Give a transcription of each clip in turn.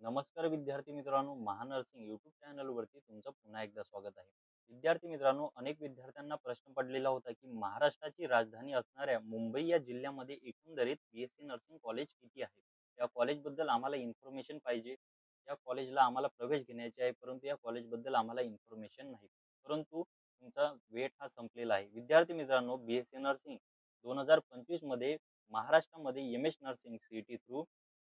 नमस्कार विद्यार्थी मित्रांनो, महानर्सिंग यूट्यूब चॅनलवरती तुमचं पुन्हा एकदा स्वागत आहे. विद्यार्थी मित्रांनो, अनेक विद्यार्थ्यांना प्रश्न पडलेला होता की महाराष्ट्राची राजधानी असणाऱ्या मुंबई या जिल्ह्यामध्ये एकंदरीत बीएससी नर्सिंग कॉलेज किती आहे. या कॉलेजबद्दल आम्हाला इन्फॉर्मेशन पाहिजे. या कॉलेजला आम्हाला प्रवेश घेण्याचे आहे, परंतु या कॉलेजबद्दल आम्हाला इन्फॉर्मेशन नाही. परंतु तुमचा वेट हा संपलेला आहे. विद्यार्थी मित्रांनो, बीएससी नर्सिंग 2025 मध्ये महाराष्ट्रामध्ये M S nursing CET through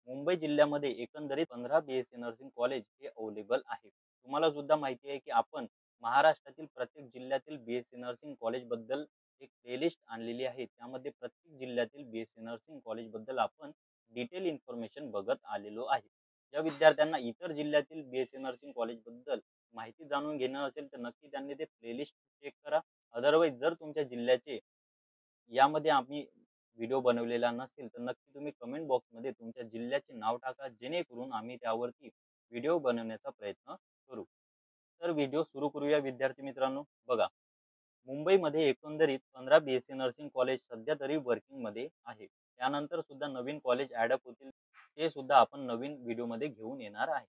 Mumbai जिल्ह्यामध्ये एकंदरीत 15 बीएससी नर्सिंग कॉलेज हे अवेलेबल आहे. तुम्हाला सुद्धा माहिती आहे की आपण महाराष्ट्रातील प्रत्येक जिल्ह्यातील बीएससी नर्सिंग कॉलेज बद्दल एक प्लेलिस्ट आणलेली आहे. त्यामध्ये प्रत्येक जिल्ह्यातील बीएससी नर्सिंग कॉलेज बद्दल आपण डिटेल इन्फॉर्मेशन बघत आलेलो आहे. ज्या विद्यार्थ्यांना इतर जिल्ह्यातील बीएससी नर्सिंग कॉलेज बद्दल माहिती जाणून घेणं असेल तर नक्की त्यांनी ते प्लेलिस्ट चेक करा. अदरवाईज जर तुमच्या जिल्ह्याचे यामध्ये आम्ही व्हिडिओ बनवलेला नसेल तर नक्की तुम्ही कमेंट बॉक्समध्ये तुमच्या जिल्ह्याचे नाव टाका, जेणेकरून आम्ही त्यावरती व्हिडिओ बनवण्याचा प्रयत्न करू. तर व्हिडिओ सुरू करूया विद्यार्थी मित्रांनो. बघा, मुंबईमध्ये एकंदरीत 15 बीएससी नर्सिंग कॉलेज सध्या तरी वर्किंगमध्ये आहे. त्यानंतर सुद्धा नवीन कॉलेज ॲडअप होतील, ते सुद्धा आपण नवीन व्हिडिओमध्ये घेऊन येणार आहे.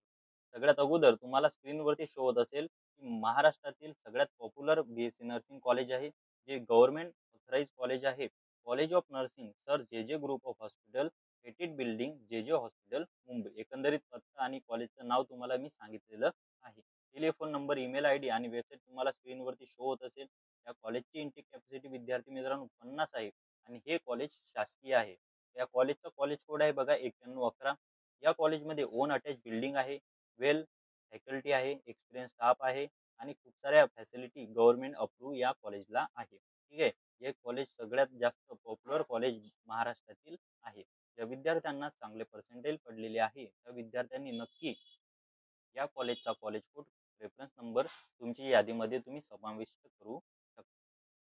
सगळ्यात अगोदर तुम्हाला स्क्रीनवरती शो होत असेल की महाराष्ट्रातील सगळ्यात पॉप्युलर बीएससी नर्सिंग कॉलेज आहे, जे गव्हर्नमेंट ऑथराइज कॉलेज आहे. कॉलेज ऑफ नर्सिंग सर जे जे ग्रुप ऑफ हॉस्पिटल, पेटेड बिल्डिंग, जे जे हॉस्पिटल, मुंबई. एकंदरीत पत्ता आणि कॉलेजचं नाव तुम्हाला मी सांगितलेलं आहे. Telephone number, email I D आणि वेबसाईट तुम्हाला स्क्रीनवरती शो होत असेल. या कॉलेजची इंटेक कॅपॅसिटी विद्यार्थी मित्रांनो 50 आहे आणि हे कॉलेज शासकीय आहे. या कॉलेजचा कॉलेज कोड आहे बघा 9111. या कॉलेजमध्ये ओन अटॅच बिल्डिंग आहे, वेल फॅकल्टी आहे, एक्सपिरियन्स स्टाफ आहे आणि खूप साऱ्या फॅसिलिटी गव्हर्नमेंट अप्रूव्ह या कॉलेजला आहे. ठीक आहे. हे कॉलेज सगळ्यात जास्त पॉप्युलर कॉलेज महाराष्ट्रातील आहे. ज्या विद्यार्थ्यांना चांगले पर्सेंटेज पडलेले आहे त्या विद्यार्थ्यांनी नक्की या कॉलेजचा कॉलेज कोड, रेफरन्स नंबर तुमच्या यादीमध्ये तुम्ही समाविष्ट करू शकता.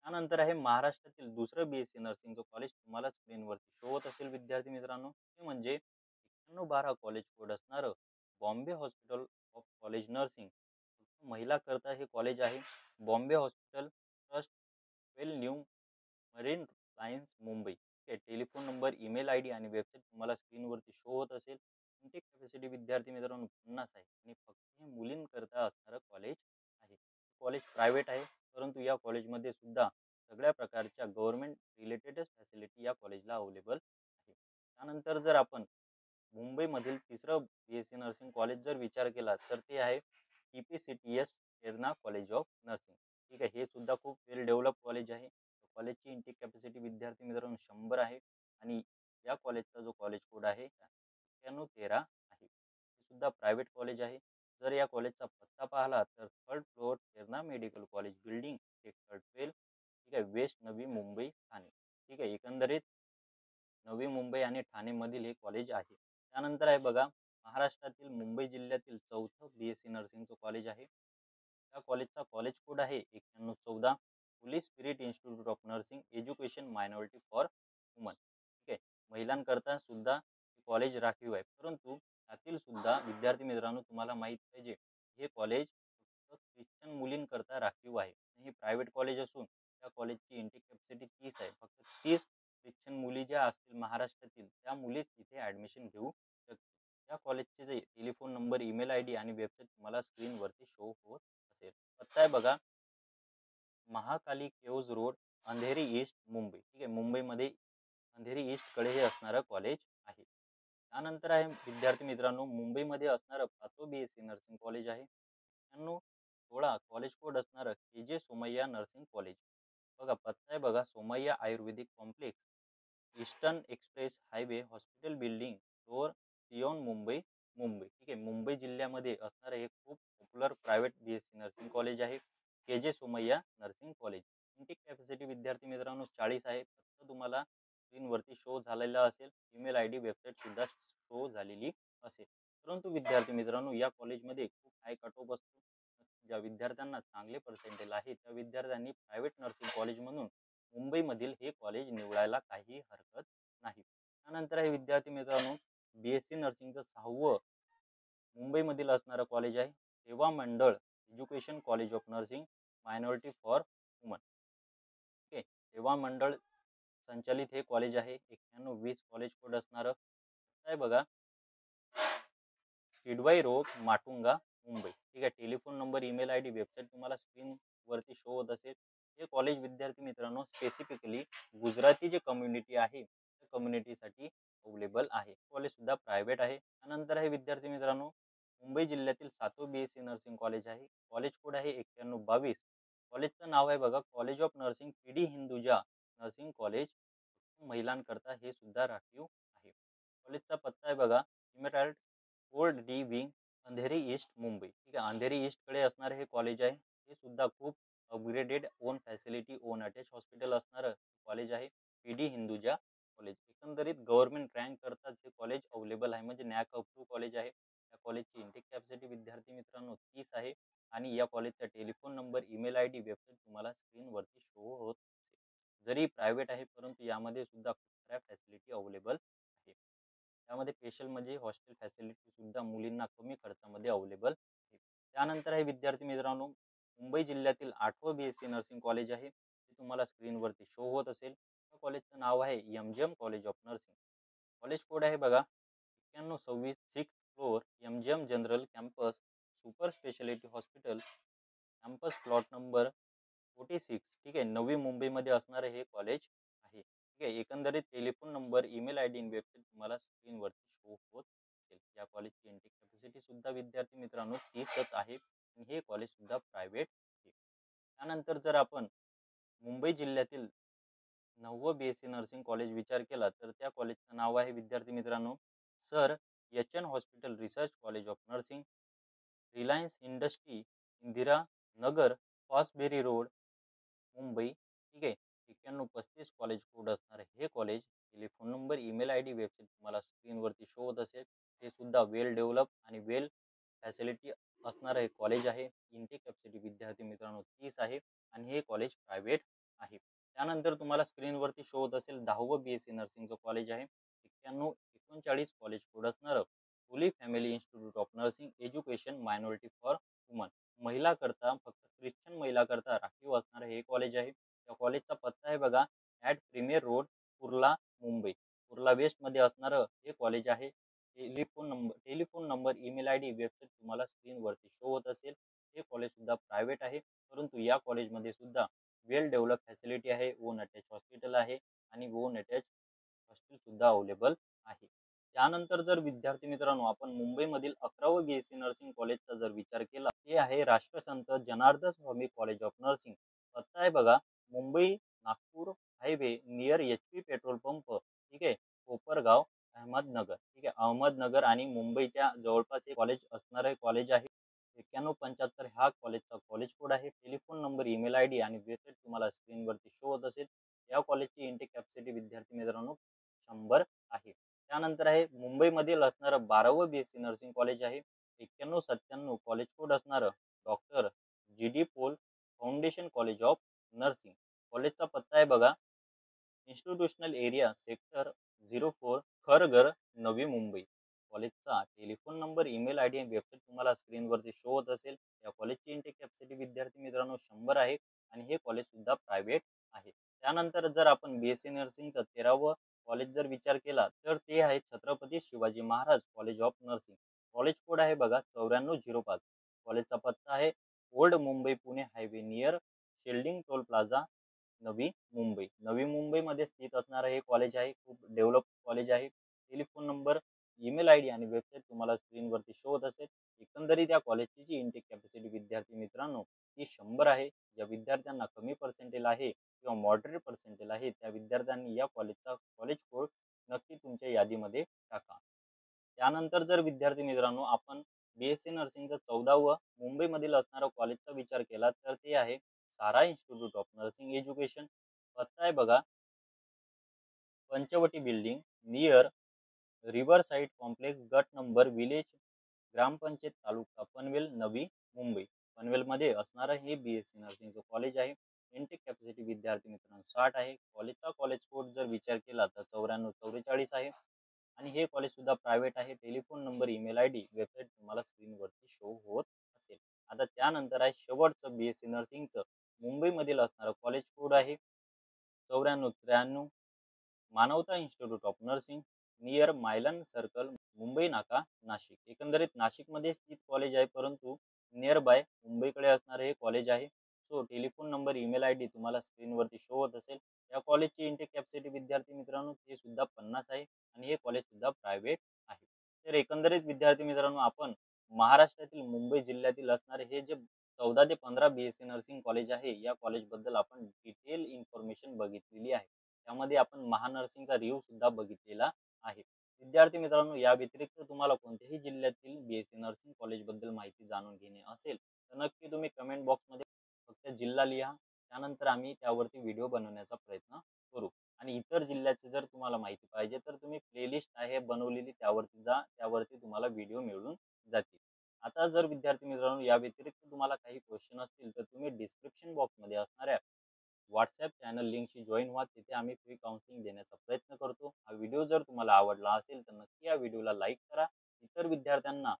त्यानंतर आहे महाराष्ट्रातील दुसरं बीएससी नर्सिंगचं कॉलेज, तुम्हाला स्क्रीनवरती शो होत असेल विद्यार्थी मित्रांनो. ते म्हणजे 9112 कॉलेज कोड असणारं Bombay hospital of college nursing. महिला करता हे कॉलेज आहे. बॉम्बे हॉस्पिटल ट्रस्ट, वेल न्यू मरीन लाईन्स, मुंबई. ठीक आहे. Telephone number, email I D आणि वेबसाईट तुम्हाला स्क्रीनवरती शो होत असेल. इंटेक कॅपॅसिटी विद्यार्थी मित्रांनो 50 आहे आणि फक्त हे मुलींकरता असणारं कॉलेज आहे. कॉलेज प्रायव्हेट आहे, परंतु या कॉलेजमध्ये सुद्धा सगळ्या प्रकारच्या गव्हर्नमेंट रिलेटेड फॅसिलिटी या कॉलेजला अवेलेबल आहे. त्यानंतर जर आपण मुंबईमधील तिसरं बीएससी नर्सिंग कॉलेज जर विचार केला तर ते आहे TPCTS Erna college of nursing. ठीक आहे. हे सुद्धा खूप वेल डेव्हलप कॉलेज आहे. कॉलेजची इंटेक कॅपॅसिटी विद्यार्थी मित्रांनो 100 आहे आणि या कॉलेजचा जो कॉलेज कोड आहे 9113 आहे. हे सुद्धा प्रायव्हेट कॉलेज आहे. जर या कॉलेजचा पत्ता पाहिला तर 3rd floor Terna medical college building, sector 12. ठीक आहे. वेस्ट नवी मुंबई, ठाणे. ठीक आहे. एकंदरीत नवी मुंबई आणि ठाणेमधील हे कॉलेज आहे. त्यानंतर आहे बघा, महाराष्ट्रातील मुंबई जिल्ह्यातील चौथं बीएससी नर्सिंगचं कॉलेज आहे. त्या कॉलेजचा कॉलेज कोड आहे 9114. Holy spirit institute of nursing education minority for woman. ठीक आहे. महिलांकरता सुद्धा हे कॉलेज राखीव आहे, परंतु त्यातील सुद्धा विद्यार्थी मित्रांनो तुम्हाला माहीत पाहिजे, हे कॉलेज फक्त ख्रिश्चन मुलींकरता राखीव आहे. हे प्रायव्हेट कॉलेज असून त्या कॉलेजची इंटेक कॅपॅसिटी 30 आहे. फक्त 30 ख्रिश्चन मुली ज्या असतील महाराष्ट्रातील त्या मुलीच इथे ॲडमिशन घेऊ शकतील. या कॉलेजचे जे telephone number, email I D आणि वेबसाईट तुम्हाला स्क्रीनवरती शो होत असेल. पत्ता आहे बघा, Mahakali caves road, Andheri East, Mumbai. ठीक आहे. मुंबईमध्ये अंधेरी ईस्टकडे हे असणारं कॉलेज आहे. त्यानंतर आहे विद्यार्थी मित्रांनो, मुंबईमध्ये असणारं 5वं बीएससी नर्सिंग कॉलेज आहे 9116. कॉलेज कोड असणारं KJ सोमय्या नर्सिंग कॉलेज. बघा, पत्ता आहे बघा, Somaiya Ayurvedic complex, Eastern Express Highway, hospital building, floor Sion, Mumbai, Mumbai. ठीक आहे. मुंबई जिल्ह्यामध्ये असणारं हे खूप popular private BSc nursing college आहे, KJ Somaiya nursing college. Intake capacity विद्यार्थी मित्रांनो 40 आहे. फक्त तुम्हाला स्क्रीनवरती शो झालेला असेल. ईमेल आय डी, वेबसाईट सुद्धा शो झालेली असेल. परंतु विद्यार्थी मित्रांनो, या कॉलेजमध्ये खूप हाय कट ऑफ असतो. ज्या विद्यार्थ्यांना चांगले पर्सेंटेज आहे त्या विद्यार्थ्यांनी प्रायव्हेट नर्सिंग कॉलेज म्हणून मुंबईमधील हे कॉलेज निवडायला काही हरकत नाही. त्यानंतर हे विद्यार्थी मित्रांनो, बीएससी नर्सिंगचं 6वं मुंबईमधील असणारं कॉलेज आहे सेवा मंडळ education college of nursing minority for woman. ठीक आहे. सेवा मंडळ संचालित हे कॉलेज आहे. 9120 कॉलेज कोड असणारं आहे बघा, शिडवाई रोड, माटुंगा, मुंबई. ठीक आहे. Telephone number, email ID, website तुम्हाला स्क्रीनवरती शो होत असेल. हे कॉलेज विद्यार्थी मित्रांनो स्पेसिफिकली गुजराती जे कम्युनिटी आहे त्या कम्युनिटीसाठी अवेलेबल आहे. कॉलेज सुद्धा प्रायव्हेट आहे. त्यानंतर हे विद्यार्थी मित्रांनो मुंबई जिल्ह्यातील 7वे BSc नर्सिंग कॉलेज आहे. कॉलेज कोड आहे 9122. कॉलेजचं नाव आहे बघा college of nursing PD Hinduja nursing college. महिलांकरता हे सुद्धा राखीव आहे. कॉलेजचा पत्ता आहे बघा emerald old D wing, Andheri East, Mumbai. ठीक आहे. अंधेरी ईस्टकडे असणारे हे कॉलेज आहे. हे सुद्धा खूप upgraded on facility on attach hospital असणारं कॉलेज आहे. PD Hinduja college. एकंदरीत गव्हर्नमेंट रँक करताच हे कॉलेज अवेलेबल आहे, म्हणजे नॅक अप्रूव्ह कॉलेज आहे. या कॉलेजची इंटेक कॅपॅसिटी विद्यार्थी मित्रांनो 30 आहे. आणि या कॉलेजचा telephone number, email ID, website तुम्हाला स्क्रीनवरती शो होत असेल. जरी प्रायव्हेट आहे परंतु यामध्ये सुद्धा खूप साऱ्या फॅसिलिटी अवेलेबल आहे. त्यामध्ये स्पेशल म्हणजे हॉस्टेल फॅसिलिटी सुद्धा मुलींना कमी खर्चामध्ये अवेलेबल आहे. त्यानंतर आहे विद्यार्थी मित्रांनो मुंबई जिल्ह्यातील 8वं BSc नर्सिंग कॉलेज आहे. ते तुम्हाला स्क्रीनवरती शो होत असेल. त्या कॉलेजचं नाव आहे MGM college of nursing. College code आहे बघा 9126, 6th floor, MGM general campus, super speciality hospital, campus plot number 46. ठीक आहे. नवी मुंबईमध्ये असणारे हे कॉलेज आहे. ठीक आहे. एकंदरीत टेलिफोन नंबर, ईमेल आयडी आणि वेबसाईट तुम्हाला स्क्रीनवरती शो होत असेल. या कॉलेजची एंट्री कॅपॅसिटी सुद्धा विद्यार्थी मित्रांनो 30च आहे आणि हे कॉलेज सुद्धा प्रायव्हेट आहे. त्यानंतर जर आपण मुंबई जिल्ह्यातील 9वं BSc नर्सिंग कॉलेज विचार केला तर त्या कॉलेजचं नाव आहे विद्यार्थी मित्रांनो sir HN hospital research college of nursing, Reliance industry, Indira Nagar, Fosbery road, Mumbai. ठीक आहे. 9135 कॉलेज कोड असणार हे कॉलेज. Telephone number, email ID, website तुम्हाला स्क्रीनवरती शो होत असेल. हे सुद्धा वेल डेव्हलप आणि वेल फॅसिलिटी असणारं हे कॉलेज आहे. इंटेक कॅपॅसिटी विद्यार्थी मित्रांनो 30 आहे आणि हे कॉलेज प्रायव्हेट आहे. त्यानंतर तुम्हाला स्क्रीनवरती शो होत असेल 10वं BSc नर्सिंगचं कॉलेज आहे. 9139 कॉलेज कोड असणारं Holy family institute of nursing education minority for woman. महिला करता फक्त ख्रिश्चन महिला करता राखीव असणारं हे कॉलेज आहे. त्या कॉलेजचा पत्ता आहे बघा at premier road, Kurla, Mumbai. Kurla वेस्टमध्ये असणारं हे कॉलेज आहे. Telephone number, email ID, website तुम्हाला स्क्रीनवरती शो होत असेल. हे कॉलेज सुद्धा प्रायव्हेट आहे परंतु या कॉलेजमध्ये सुद्धा वेल डेव्हलप फॅसिलिटी आहे. ओन अटॅच हॉस्पिटल आहे आणि ओन अटॅच हॉस्टेल सुद्धा अवेलेबल आहे. त्यानंतर जर विद्यार्थी मित्रांनो आपण मुंबईमधील 11वं BSc नर्सिंग कॉलेजचा जर विचार केला ते आहे राष्ट्रसंत Janardan Swami college of nursing. पत्ता आहे बघा Mumbai Nagpur highway near HP petrol pump. ठीक आहे. कोपरगाव, अहमदनगर. ठीक आहे. अहमदनगर आणि मुंबईच्या जवळपास हे कॉलेज असणारे कॉलेज आहे. 9175 हा कॉलेजचा कॉलेज कोड आहे. टेलिफोन नंबर, ईमेल आयडी आणि वेबसाईट तुम्हाला स्क्रीनवरती शो होत असेल. या कॉलेजची इंटेक कॅपॅसिटी विद्यार्थी मित्रांनो 100 आहे. त्यानंतर आहे मुंबईमधील असणारं 12वं BSc नर्सिंग कॉलेज आहे. 9197 कॉलेज कोड असणारं doctor GD Pol foundation college of nursing. कॉलेजचा पत्ता आहे बघा institutional area sector 04, खरगर, Navi Mumbai. कॉलेजचा टेलिफोन नंबर, ईमेल आयडी आणि वेबसाईट तुम्हाला स्क्रीनवरती शो होत असेल. या कॉलेजची इंटेक कॅपॅसिटी विद्यार्थी मित्रांनो 100 आहे आणि हे कॉलेज सुद्धा प्रायव्हेट आहे. त्यानंतर जर आपण BSc नर्सिंगचं 13वं कॉलेज जर विचार केला तर ते आहे Chhatrapati Shivaji Maharaj college of nursing. College code आहे बघा 9405. कॉलेजचा पत्ता आहे old Mumbai Pune highway near shielding toll plaza, Navi Mumbai. नवी मुंबईमध्ये स्थित असणारं हे कॉलेज आहे. खूप डेव्हलप कॉलेज आहे. टेलिफोन नंबर, ईमेल आयडी आणि वेबसाईट तुम्हाला स्क्रीनवरती शो होत असेल. एकंदरीत या कॉलेजची जी इंटेक कॅपॅसिटी विद्यार्थी मित्रांनो ती 100 आहे. ज्या विद्यार्थ्यांना कमी पर्सेंटेज आहे किंवा मॉडरेट पर्सेंटेज आहे त्या विद्यार्थ्यांनी या कॉलेजचा कॉलेज कोड नक्की तुमच्या यादीमध्ये टाका. त्यानंतर जर विद्यार्थी मित्रांनो आपण BSc नर्सिंगचं 14वं मुंबईमधील असणारं कॉलेजचा विचार केला तर ते आहे Sara institute of nursing education. पत्ता आहे बघा Panchavati building near river side complex, गट नंबर, विलेज, ग्रामपंचायत, तालुका पनवेल, नवी मुंबई. पनवेलमध्ये असणारं हे BSc नर्सिंगचं कॉलेज आहे. इंटेक कॅपॅसिटी विद्यार्थी मित्रांनो 60 आहे. कॉलेजचा कॉलेज कोड जर विचार केला तर 9444 आहे आणि हे कॉलेज सुद्धा प्रायव्हेट आहे. Telephone number, email ID, website तुम्हाला स्क्रीनवरती शो होत असेल. आता त्यानंतर आहे शेवटचं BSc नर्सिंगचं मुंबईमधील असणारं कॉलेज कोड आहे 9493, Manavata institute of nursing near Mylan circle, Mumbai नाका नाशिक. एकंदरीत नाशिकमध्ये स्थित कॉलेज आहे, परंतु नियर बाय मुंबईकडे असणारे हे कॉलेज आहे. So telephone number, email I D तुम्हाला स्क्रीनवरती शो होत असेल. या कॉलेजची इंटेक कॅपॅसिटी विद्यार्थी मित्रांनो ते सुद्धा 50 आहे आणि हे कॉलेज सुद्धा प्रायव्हेट आहे. तर एकंदरीत विद्यार्थी मित्रांनो आपण महाराष्ट्रातील मुंबई जिल्ह्यातील असणारे हे जे 14 ते 15 BSc नर्सिंग कॉलेज आहे, या कॉलेजबद्दल आपण डिटेल इन्फॉर्मेशन बघितलेली आहे. त्यामध्ये आपण महानर्सिंगचा रिव्ह्यू सुद्धा बघितलेला आहे. विद्यार्थी मित्रांनो या व्यतिरिक्त तुम्हाला कोणत्याही जिल्ह्यातील BSc नर्सिंग कॉलेजबद्दल माहिती जाणून घेणे असेल तर नक्की तुम्ही कमेंट बॉक्समध्ये फक्त जिल्हा लिहा. त्यानंतर आम्ही त्यावरती व्हिडिओ बनवण्याचा प्रयत्न करू. आणि इतर जिल्ह्याची जर तुम्हाला माहिती पाहिजे तर तुम्ही प्लेलिस्ट आहे बनवलेली, त्यावरती जा, त्यावरती तुम्हाला व्हिडिओ मिळून जातील. आता जर विद्यार्थी मित्रांनो या व्यतिरिक्त तुम्हाला काही क्वेश्चन असतील तर तुम्ही डिस्क्रिप्शन बॉक्समध्ये असणाऱ्या व्हॉट्सॲप चॅनल लिंकशी जॉईन व्हा. तिथे आम्ही फ्री काउन्सिलिंग देण्याचा प्रयत्न करतो. हा व्हिडिओ जर तुम्हाला आवडला असेल तर नक्की या व्हिडिओला लाईक करा. इतर विद्यार्थ्यांना,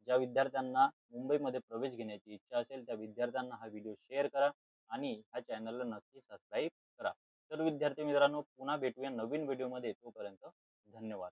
ज्या विद्यार्थ्यांना मुंबईमध्ये प्रवेश घेण्याची इच्छा असेल त्या विद्यार्थ्यांना हा व्हिडिओ शेअर करा आणि ह्या चॅनलला नक्की सबस्क्राईब करा. तर विद्यार्थी मित्रांनो पुन्हा भेटूया नवीन व्हिडिओमध्ये. तोपर्यंत धन्यवाद.